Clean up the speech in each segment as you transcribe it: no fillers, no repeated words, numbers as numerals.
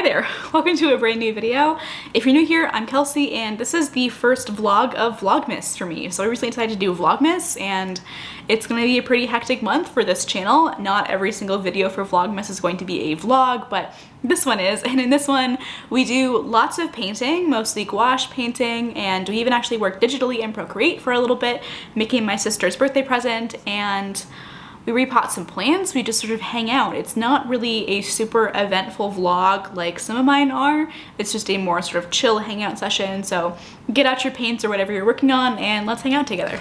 there, welcome to a brand new video. If you're new here, I'm Kelsey and this is the first vlog of Vlogmas for me. So I recently decided to do Vlogmas and it's going to be a pretty hectic month for this channel. Not every single video for Vlogmas is going to be a vlog, but this one is. And in this one, we do lots of painting, mostly gouache painting, and we even actually work digitally in Procreate for a little bit, making my sister's birthday present, and we repot some plants. We just sort of hang out. It's not really a super eventful vlog like some of mine are. It's just a more sort of chill hangout session. So get out your paints or whatever you're working on and let's hang out together.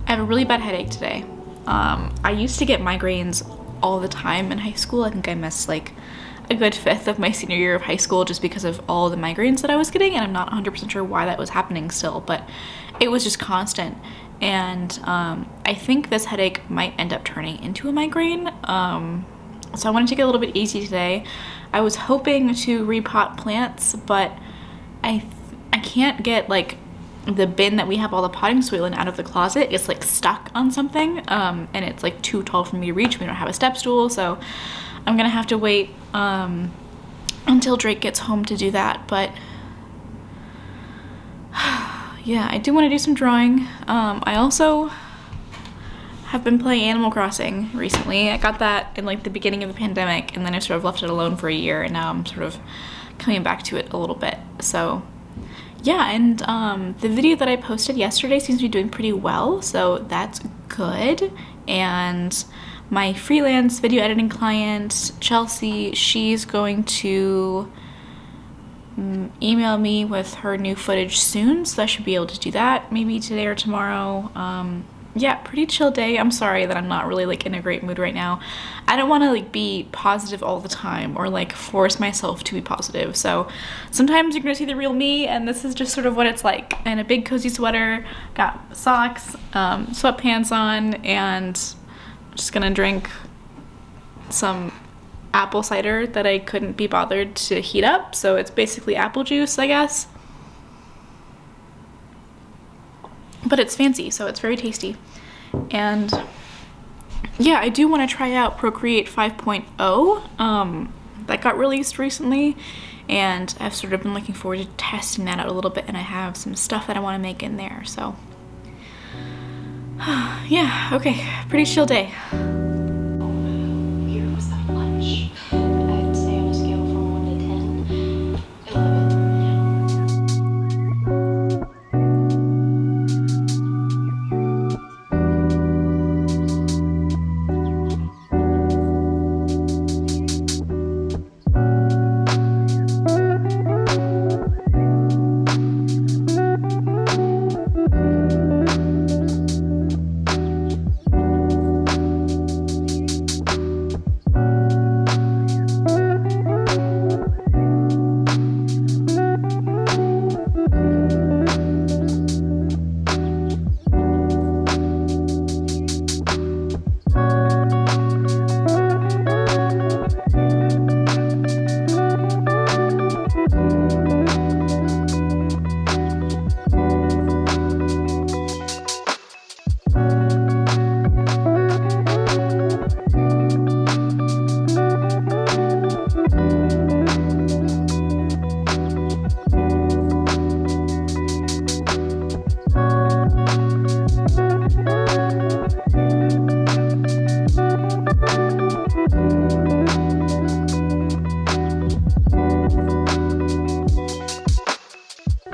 I have a really bad headache today. I used to get migraines all the time in high school. I think I missed like a good fifth of my senior year of high school just because of all the migraines that I was getting, and I'm not 100% sure why that was happening still, but it was just constant. And I think this headache might end up turning into a migraine. So I want to take it a little bit easy today. I was hoping to repot plants, but I can't get like the bin that we have all the potting soil in out of the closet. It's like stuck on something, and it's like too tall for me to reach. We don't have a step stool, so I'm gonna have to wait until Drake gets home to do that. But yeah, I do want to do some drawing. I also have been playing Animal Crossing recently. I got that in like the beginning of the pandemic, and then I sort of left it alone for a year, and now I'm sort of coming back to it a little bit. So yeah, and the video that I posted yesterday seems to be doing pretty well, so that's good. And my freelance video editing client, Chelsea, she's going to email me with her new footage soon, so I should be able to do that maybe today or tomorrow. Yeah, pretty chill day. I'm sorry that I'm not really like in a great mood right now. I don't want to like be positive all the time or like force myself to be positive. So sometimes you're gonna see the real me, and this is just sort of what it's like. And a big cozy sweater, got socks, sweatpants on, and I'm just gonna drink some apple cider that I couldn't be bothered to heat up. So it's basically apple juice, I guess. But it's fancy, so it's very tasty. And yeah, I do want to try out Procreate 5.0. That got released recently, and I've sort of been looking forward to testing that out a little bit, and I have some stuff that I want to make in there, so yeah, okay, pretty chill day.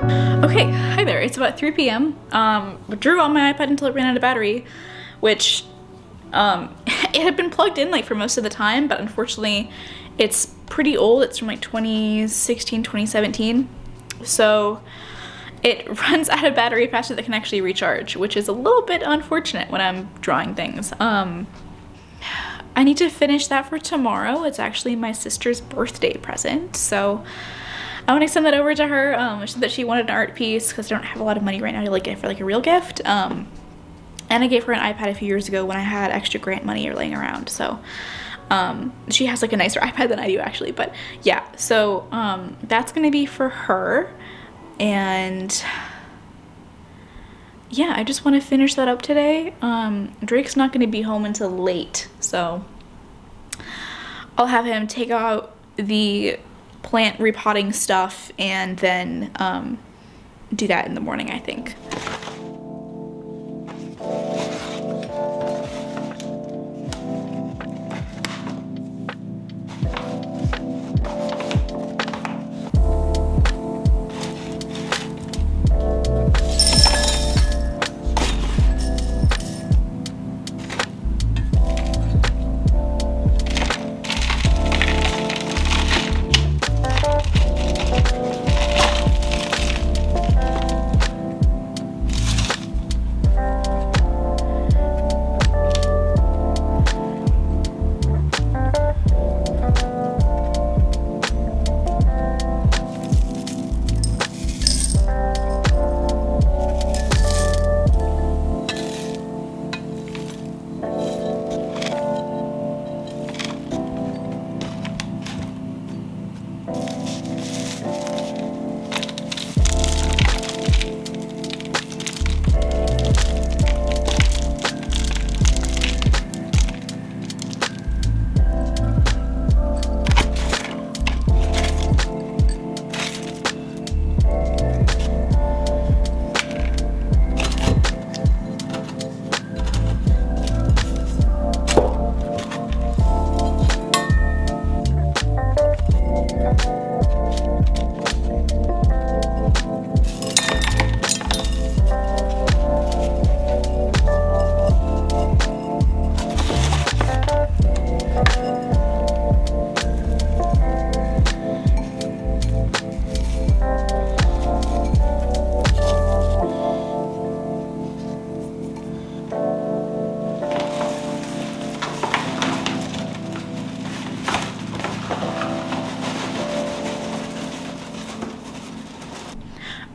Okay, hi there. It's about 3 p.m. Drew on my iPad until it ran out of battery, which it had been plugged in like for most of the time, but unfortunately it's pretty old. It's from like 2016, 2017. So it runs out of battery faster than it can actually recharge, which is a little bit unfortunate when I'm drawing things. I need to finish that for tomorrow. It's actually my sister's birthday present, so I want to send that over to her. She said that she wanted an art piece because I don't have a lot of money right now to like get for like a real gift. And I gave her an iPad a few years ago when I had extra grant money laying around. So she has like a nicer iPad than I do actually. But yeah, so that's gonna be for her. And yeah, I just want to finish that up today. Drake's not gonna be home until late, so I'll have him take out the plant repotting stuff and then do that in the morning, I think.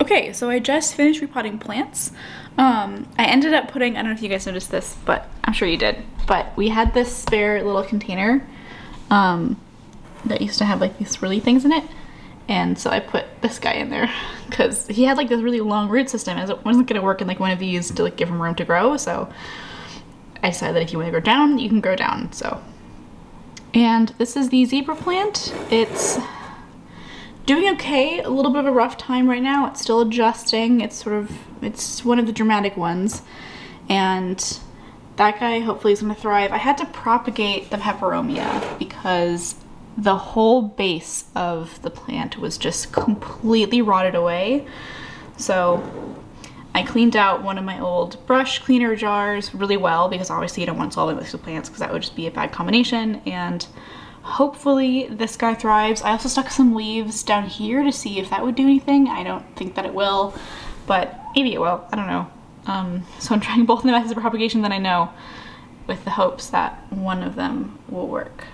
Okay, so I just finished repotting plants. I ended up putting, I don't know if you guys noticed this, but I'm sure you did, but we had this spare little container that used to have like these swirly things in it. And so I put this guy in there because he had like this really long root system and it wasn't gonna work in like one of these to like give him room to grow. So I decided that if you wanna grow down, you can grow down, so. And this is the zebra plant. It's doing okay, a little bit of a rough time right now. It's still adjusting. It's one of the dramatic ones. And that guy hopefully is gonna thrive. I had to propagate the peperomia because the whole base of the plant was just completely rotted away. So I cleaned out one of my old brush cleaner jars really well because obviously you don't want solvent mixed with plants because that would just be a bad combination. And hopefully this guy thrives. I also stuck some leaves down here to see if that would do anything. I don't think that it will, but maybe it will. I don't know. So I'm trying both the methods of propagation that I know with the hopes that one of them will work.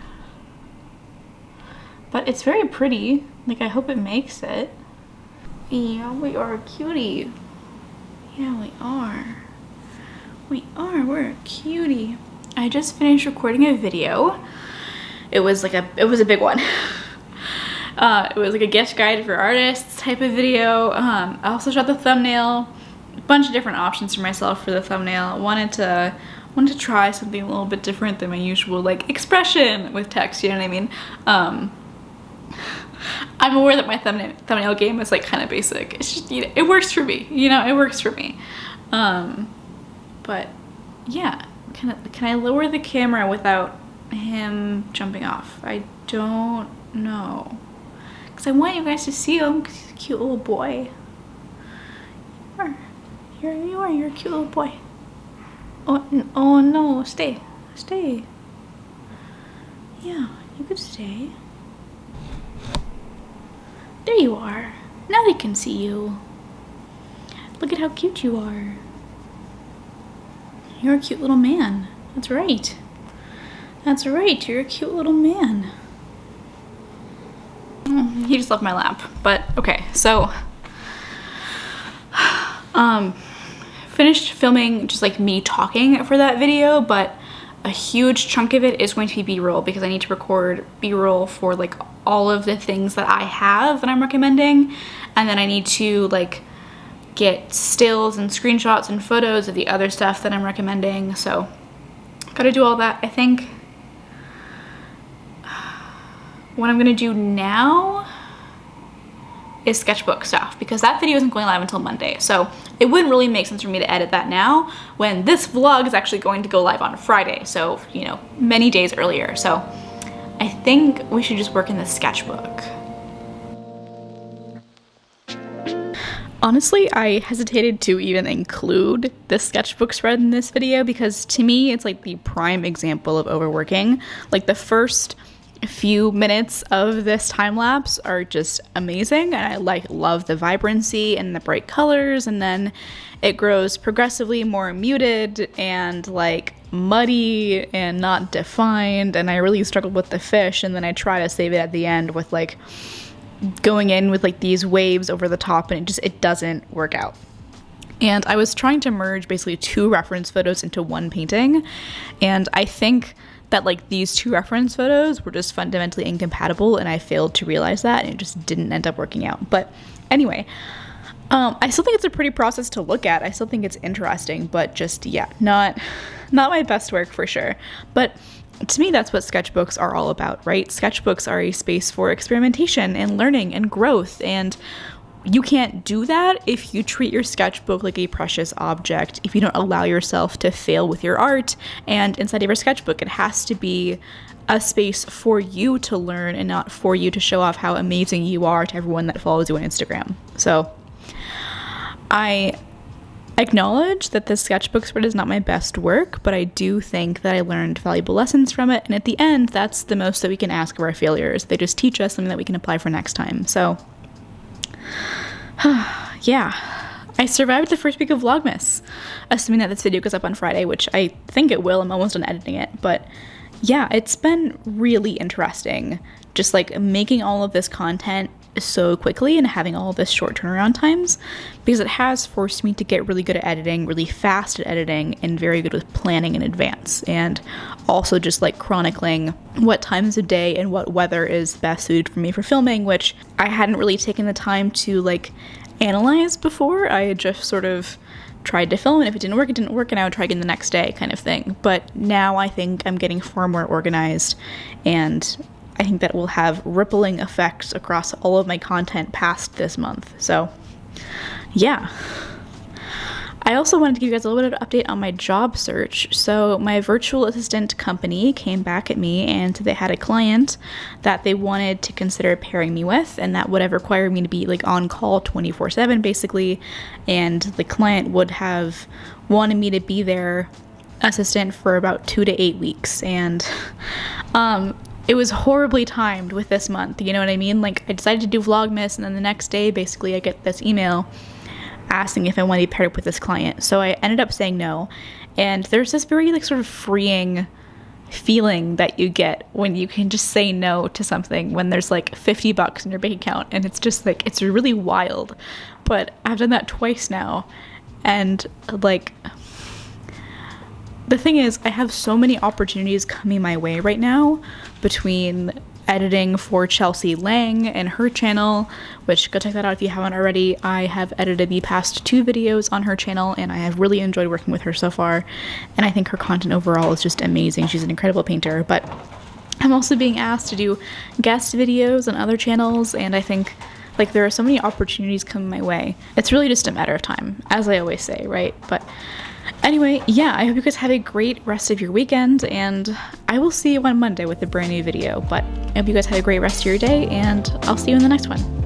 But it's very pretty. Like, I hope it makes it. Yeah, we are a cutie. Yeah, we are. We're a cutie. I just finished recording a video. It was a big one. It was like a gift guide for artists type of video. I also shot the thumbnail, a bunch of different options for myself for the thumbnail. Wanted to try something a little bit different than my usual like expression with text, you know what I mean? I'm aware that my thumbnail game is like kind of basic. It's just, you know, it works for me, you know, it works for me. But yeah, can I lower the camera without him jumping off? I don't know, because I want you guys to see him because he's a cute little boy. Here you are, you're a cute little boy. Oh no, stay. Stay. Yeah, you could stay. There you are. Now they can see you. Look at how cute you are. You're a cute little man. That's right. That's right, you're a cute little man. He just left my lap, but okay, so finished filming just like me talking for that video, but a huge chunk of it is going to be B-roll because I need to record B-roll for like all of the things that I have that I'm recommending, and then I need to like get stills and screenshots and photos of the other stuff that I'm recommending, so gotta do all that. I think what I'm gonna do now is sketchbook stuff because that video isn't going live until Monday. So it wouldn't really make sense for me to edit that now when this vlog is actually going to go live on Friday. So, you know, many days earlier. So I think we should just work in the sketchbook. Honestly, I hesitated to even include the sketchbook spread in this video because to me, it's like the prime example of overworking. Like the first few minutes of this time lapse are just amazing, and I like love the vibrancy and the bright colors, and then it grows progressively more muted and like muddy and not defined, and I really struggled with the fish, and then I try to save it at the end with like going in with like these waves over the top, and it doesn't work out. And I was trying to merge basically 2 reference photos into one painting, and I think that like these 2 reference photos were just fundamentally incompatible, and I failed to realize that, and it just didn't end up working out. But anyway, I still think it's a pretty process to look at. I still think it's interesting, but just, yeah, not my best work for sure. But to me, that's what sketchbooks are all about, right? Sketchbooks are a space for experimentation and learning and growth, and you can't do that if you treat your sketchbook like a precious object, if you don't allow yourself to fail with your art. And inside of your sketchbook, it has to be a space for you to learn and not for you to show off how amazing you are to everyone that follows you on Instagram. So I acknowledge that the sketchbook spread is not my best work, but I do think that I learned valuable lessons from it. And at the end, that's the most that we can ask of our failures. They just teach us something that we can apply for next time. So yeah, I survived the first week of Vlogmas, assuming that this video goes up on Friday, which I think it will. I'm almost done editing it, but yeah, it's been really interesting just like making all of this content so quickly and having all of this short turnaround times, because it has forced me to get really good at editing, really fast at editing, and very good with planning in advance, and also just like chronicling what times of day and what weather is best suited for me for filming, which I hadn't really taken the time to like analyze before. I had just sort of tried to film, and if it didn't work, and I would try again the next day kind of thing. But now I think I'm getting far more organized, and I think that will have rippling effects across all of my content past this month. So yeah. I also wanted to give you guys a little bit of an update on my job search. So my virtual assistant company came back at me, and they had a client that they wanted to consider pairing me with, and that would have required me to be like on call 24/7 basically, and the client would have wanted me to be their assistant for about 2 to 8 weeks, and it was horribly timed with this month, you know what I mean? Like, I decided to do Vlogmas, and then the next day, basically, I get this email asking if I want to be paired up with this client. So I ended up saying no, and there's this very, like, sort of freeing feeling that you get when you can just say no to something when there's, like, $50 in your bank account, and it's just, like, it's really wild. But I've done that twice now, and, like, the thing is, I have so many opportunities coming my way right now between editing for Chelsea Lang and her channel, which go check that out if you haven't already. I have edited the past 2 videos on her channel, and I have really enjoyed working with her so far, and I think her content overall is just amazing. She's an incredible painter. But I'm also being asked to do guest videos on other channels, and I think like there are so many opportunities coming my way. It's really just a matter of time, as I always say, right? But anyway, yeah, I hope you guys have a great rest of your weekend, and I will see you on Monday with a brand new video. But I hope you guys have a great rest of your day, and I'll see you in the next one.